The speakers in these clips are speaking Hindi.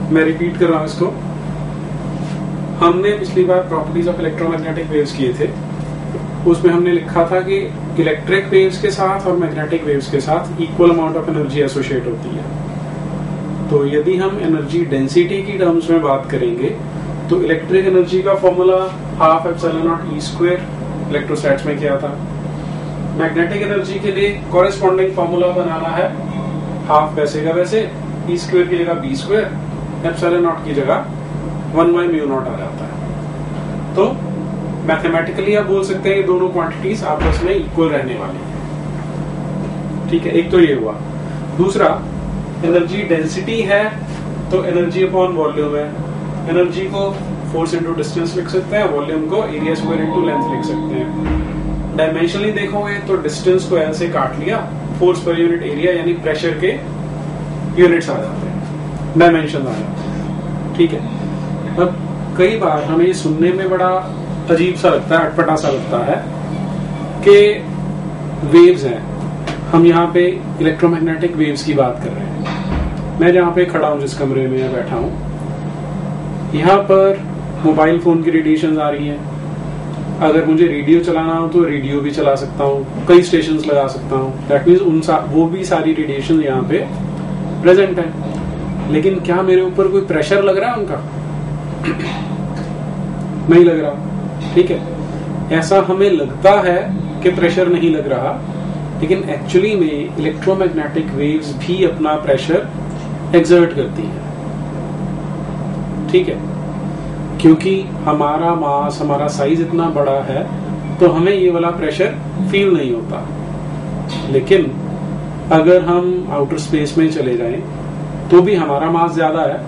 मैं रिपीट कर रहा हूँ इसको। हमने पिछली बार प्रॉपर्टीज ऑफ इलेक्ट्रोमैग्नेटिक वेव्स किए थे, उसमें हमने लिखा था कि इलेक्ट्रिक वेव्स के साथ और मैग्नेटिक वेव्स के साथ equal amount of energy associate होती है। तो यदि हम एनर्जी डेंसिटी की टर्म्स में बात करेंगे तो इलेक्ट्रिक एनर्जी का formula half epsilon naught E square electrostatics में किया था। मैग्नेटिक एनर्जी के लिए कॉरेस्पॉन्डिंग फॉर्मूला बनाना है, हाफ वैसे का वैसे, ई स्क्वायर की जगह बी स्क्वायर, एप्सिलॉन नॉट की जगह 1/μ0 आ जाता है। तो मैथमेटिकली आप बोल सकते हैं कि दोनों क्वांटिटीज आपस में इक्वल रहने वाली है। ठीक है, एक तो ये हुआ। दूसरा, एनर्जी डेंसिटी है तो एनर्जी अपॉन वॉल्यूम है। एनर्जी को फोर्स इंटू डिस्टेंस लिख सकते हैं, वॉल्यूम को एरिया स्क्वायर इंटू लेंथ लिख सकते हैं। डायमेंशनली देखोगे तो डिस्टेंस को एल से काट लिया, फोर्स पर यूनिट एरिया यानी प्रेशर के यूनिट्स आ जाते हैं, डायमेंशन आ जाते हैं। ठीक है, अब कई बार हमें ये सुनने में बड़ा अजीब सा लगता है, अटपटा सा लगता है कि वेव्स हैं, हम यहाँ पे इलेक्ट्रोमैग्नेटिक वेव्स की बात कर रहे हैं। मैं जहाँ पे खड़ा हूँ, जिस कमरे में बैठा हूँ, यहाँ पर मोबाइल फोन की रेडिएशन आ रही है। अगर मुझे रेडियो चलाना हो तो रेडियो भी चला सकता हूँ, कई स्टेशंस लगा सकता हूँ। दैट मीन्स वो भी सारी रेडिएशन यहाँ पे प्रेजेंट है। लेकिन क्या मेरे ऊपर कोई प्रेशर लग रहा है उनका? नहीं लग रहा। ठीक है, ऐसा हमें लगता है कि प्रेशर नहीं लग रहा, लेकिन एक्चुअली में इलेक्ट्रोमैग्नेटिक वेव्स भी अपना प्रेशर एक्सर्ट करती हैं। ठीक है, क्योंकि हमारा मास, हमारा साइज इतना बड़ा है तो हमें ये वाला प्रेशर फील नहीं होता। लेकिन अगर हम आउटर स्पेस में चले जाएं तो भी हमारा मास ज्यादा है।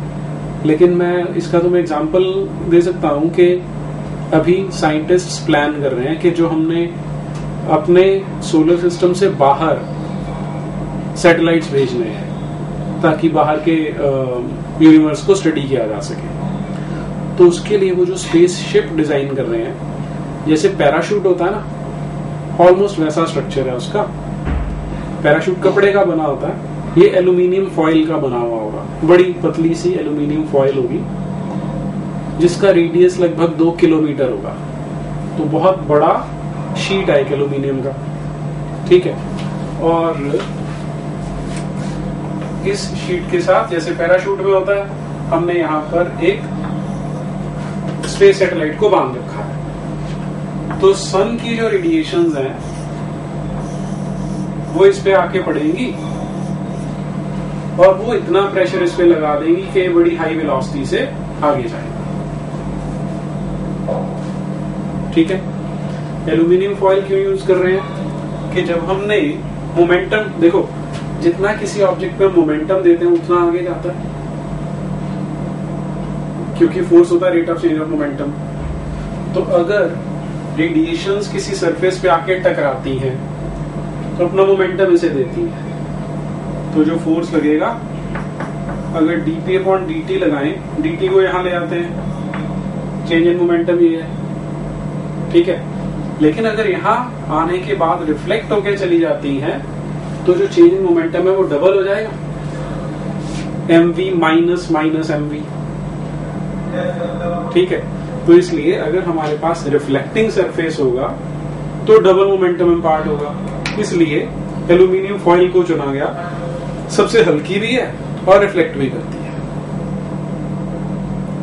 लेकिन मैं इसका तुम्हें एग्जांपल दे सकता हूं कि अभी साइंटिस्ट्स प्लान कर रहे हैं कि जो हमने अपने सोलर सिस्टम से बाहर सैटेलाइट्स भेजने हैं ताकि बाहर के यूनिवर्स को स्टडी किया जा सके। तो उसके लिए वो जो स्पेसशिप डिजाइन कर रहे हैं, जैसे पैराशूट होता है ना, ऑलमोस्ट वैसा स्ट्रक्चर है उसका। पैराशूट कपड़े का बना होता है, ये एल्यूमिनियम फॉइल का बना हुआ होगा, बड़ी पतली सी एल्यूमिनियम फॉइल होगी जिसका रेडियस लगभग 2 किलोमीटर होगा। तो बहुत बड़ा शीट है एक एल्यूमिनियम का। ठीक है, और इस शीट के साथ, जैसे पैराशूट में होता है, हमने यहाँ पर एक स्पेस सैटेलाइट को बांध रखा है। तो सन की जो रेडिएशंस हैं वो इस पे आके पड़ेंगी और वो इतना प्रेशर इस पे लगा देंगी कि बड़ी हाई वेलोसिटी से आगे जाएगा। ठीक है, एल्यूमिनियम फॉइल क्यों यूज कर रहे हैं कि जब हमने मोमेंटम, देखो जितना किसी ऑब्जेक्ट पे मोमेंटम देते हैं उतना आगे जाता है, क्योंकि फोर्स होता है rate of change of momentum. तो अगर रेडिएशंस किसी सरफेस पे आके टकराती हैं तो अपना मोमेंटम इसे देती है। तो जो फोर्स लगेगा, अगर dp अपॉन dt लगाएं, dt को यहां ले आते हैं, चेंज इन मोमेंटम ये है। ठीक है, लेकिन अगर यहां आने के बाद रिफ्लेक्ट होकर चली जाती हैं तो जो चेंज इन मोमेंटम है वो डबल हो जाएगा, mv माइनस माइनस mv। ठीक है, तो इसलिए अगर हमारे पास रिफ्लेक्टिंग सरफेस होगा तो डबल मोमेंटम इम्पार्ट होगा। इसलिए एल्यूमिनियम फॉइल को चुना गया, सबसे हल्की भी है और रिफ्लेक्ट भी करती है।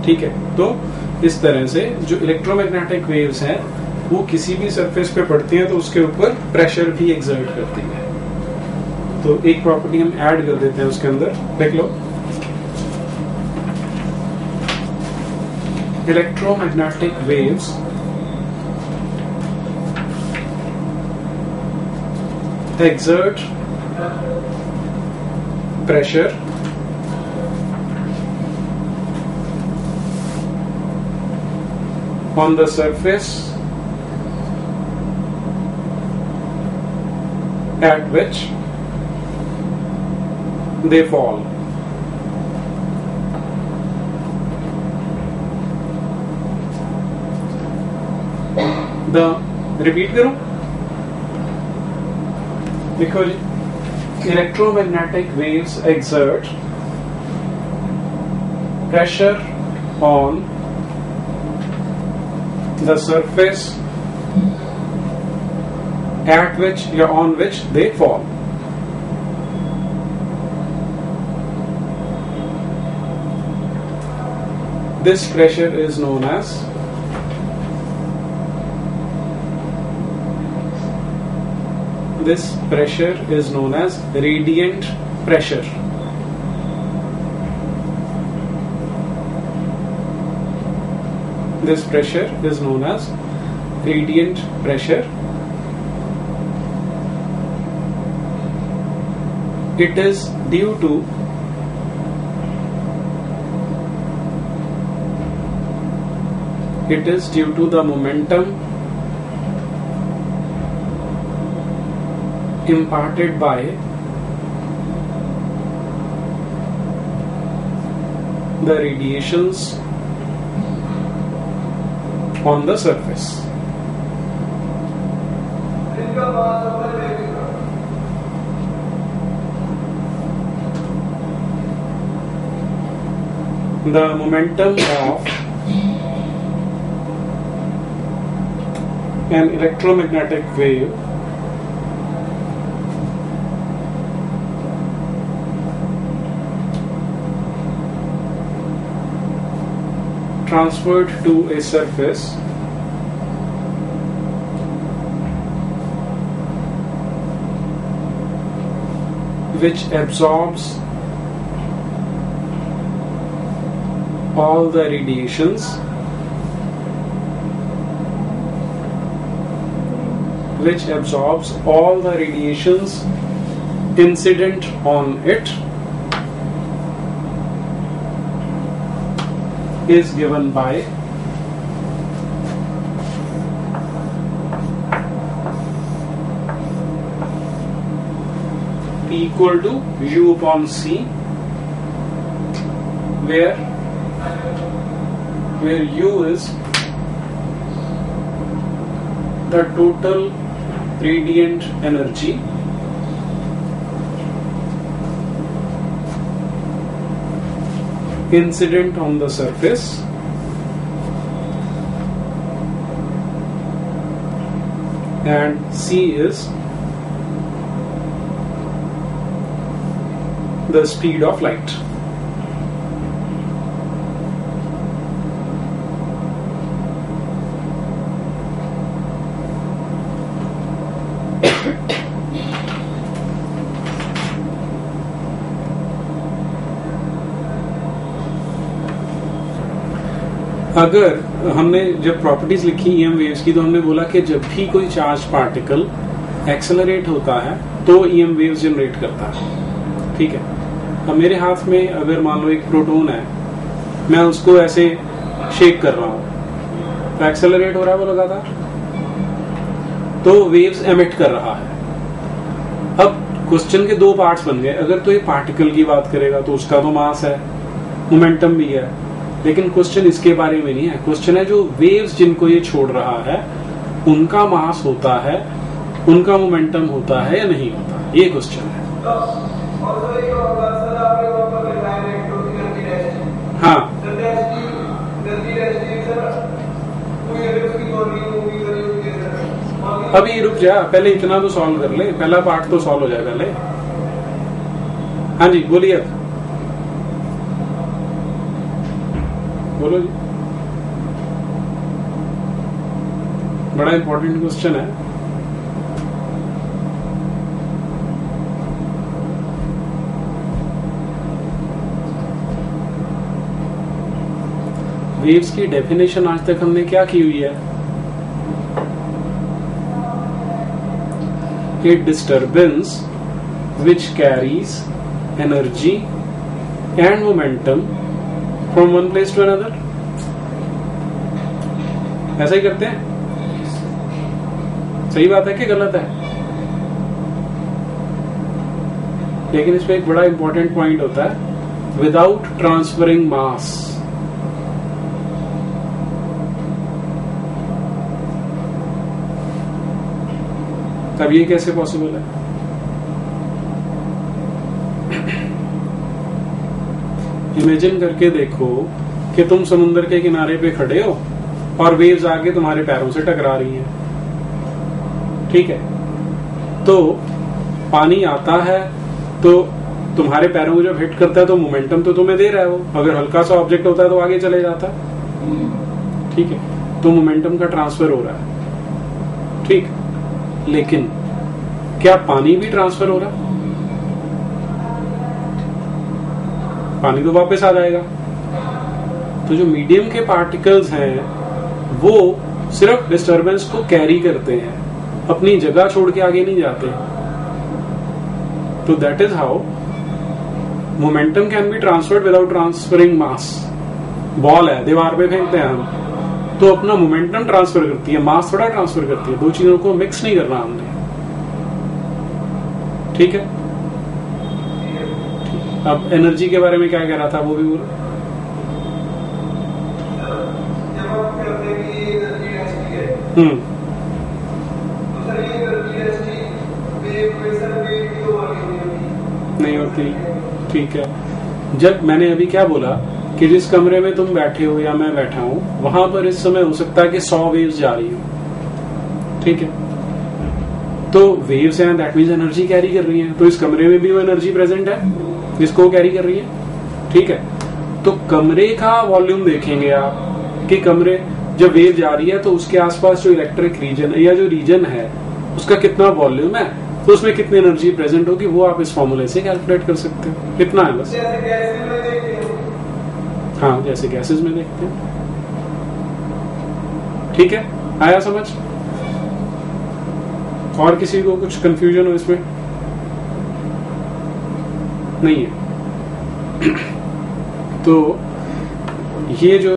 ठीक है, तो इस तरह से जो इलेक्ट्रोमैग्नेटिक वेव्स हैं वो किसी भी सरफेस पे पड़ती हैं तो उसके ऊपर प्रेशर भी एक्सर्ट करती है। तो एक प्रॉपर्टी हम ऐड कर देते हैं उसके अंदर, देख लो। Electromagnetic waves exert pressure on the surface at which they fall. Repeat करो, because electromagnetic waves exert pressure on the surface at which or on which they fall. This pressure is known as radiant pressure. This pressure is known as radiant pressure. It is due to the momentum imparted by the radiations on the surface. The momentum of an electromagnetic wave transferred to a surface which absorbs all the radiations incident on it is given by P equal to U upon C, where U is the total radiant energy incident on the surface and C is the speed of light. अगर हमने जब प्रॉपर्टीज लिखी ईएम वेव्स की तो हमने बोला कि जब भी कोई चार्ज पार्टिकल एक्सेलरेट होता है तो ईएम वेव्स जनरेट करता है, ठीक है। अब मेरे हाथ में अगर मान लो एक प्रोटॉन है, मैं उसको ऐसे शेक कर रहा हूं तो एक्सेलरेट हो रहा है वो लगातार, तो वेव्स एमिट कर रहा है। अब क्वेश्चन के दो पार्ट्स बन गए। अगर तो ये पार्टिकल की बात करेगा तो उसका तो मास है, मोमेंटम भी है, लेकिन क्वेश्चन इसके बारे में नहीं है। क्वेश्चन है जो वेव्स जिनको ये छोड़ रहा है उनका मास होता है, उनका मोमेंटम होता है या नहीं होता, ये क्वेश्चन है। हाँ, अभी रुक जा, पहले इतना तो सॉल्व कर ले, पहला पार्ट तो सॉल्व हो जाए पहले। हाँ जी बोलिए, बोलो जी। बड़ा इंपॉर्टेंट क्वेश्चन है। वेव्स की डेफिनेशन आज तक हमने क्या की हुई है? A disturbance which carries energy and momentum from one place to another। ऐसा ही करते हैं, सही बात है कि गलत है? लेकिन इसमें एक बड़ा इंपॉर्टेंट पॉइंट होता है, विदाउट ट्रांसफरिंग मास। अब ये कैसे पॉसिबल है? इमेजिन करके देखो कि तुम समुद्र के किनारे पे खड़े हो और वेव्स आके तुम्हारे पैरों से टकरा रही हैं, ठीक है। तो पानी आता है तो तुम्हारे पैरों को जब हिट करता है तो मोमेंटम तो तुम्हें दे रहा है वो। अगर हल्का सा ऑब्जेक्ट होता है तो आगे चले जाता, ठीक है। तो मोमेंटम का ट्रांसफर हो रहा है, ठीक। लेकिन क्या पानी भी ट्रांसफर हो रहा है? पानी तो वापस आ जाएगा। तो जो मीडियम के पार्टिकल्स हैं वो सिर्फ डिस्टरबेंस को कैरी करते हैं, अपनी जगह छोड़ के आगे नहीं जाते। तो that is how momentum can be transferred without transferring mass. Ball है, दीवार पे फेंकते हैं हम, तो अपना मोमेंटम ट्रांसफर करती है, मास थोड़ा ट्रांसफर करती है। दो चीजों को मिक्स नहीं करना हमने, ठीक है। अब एनर्जी के बारे में क्या कह रहा था वो भी बोलो। नहीं होती, ठीक है। जब मैंने अभी क्या बोला कि जिस कमरे में तुम बैठे हो या मैं बैठा हूं वहां पर इस समय हो सकता है कि 100 वेव्स जा रही हो, ठीक है। तो वेव्स हैं, दैट मींस एनर्जी कैरी कर रही हैं। तो इस कमरे में भी वो एनर्जी प्रेजेंट है जिसको वो कैरी कर रही है, ठीक है। तो कमरे का वॉल्यूम देखेंगे आप कि कमरे जब वेव जा रही है तो उसके आसपास जो इलेक्ट्रिक रीजन है या जो रीजन है उसका कितना वॉल्यूम है, तो उसमें कितनी एनर्जी प्रेजेंट होगी, वो आप इस फॉर्मूले से कैलकुलेट कर सकते हो। कितना है बस। हाँ, जैसे गैसेस में देखते हैं, ठीक है। आया समझ? और किसी को कुछ कंफ्यूजन हो इसमें? नहीं है। तो ये जो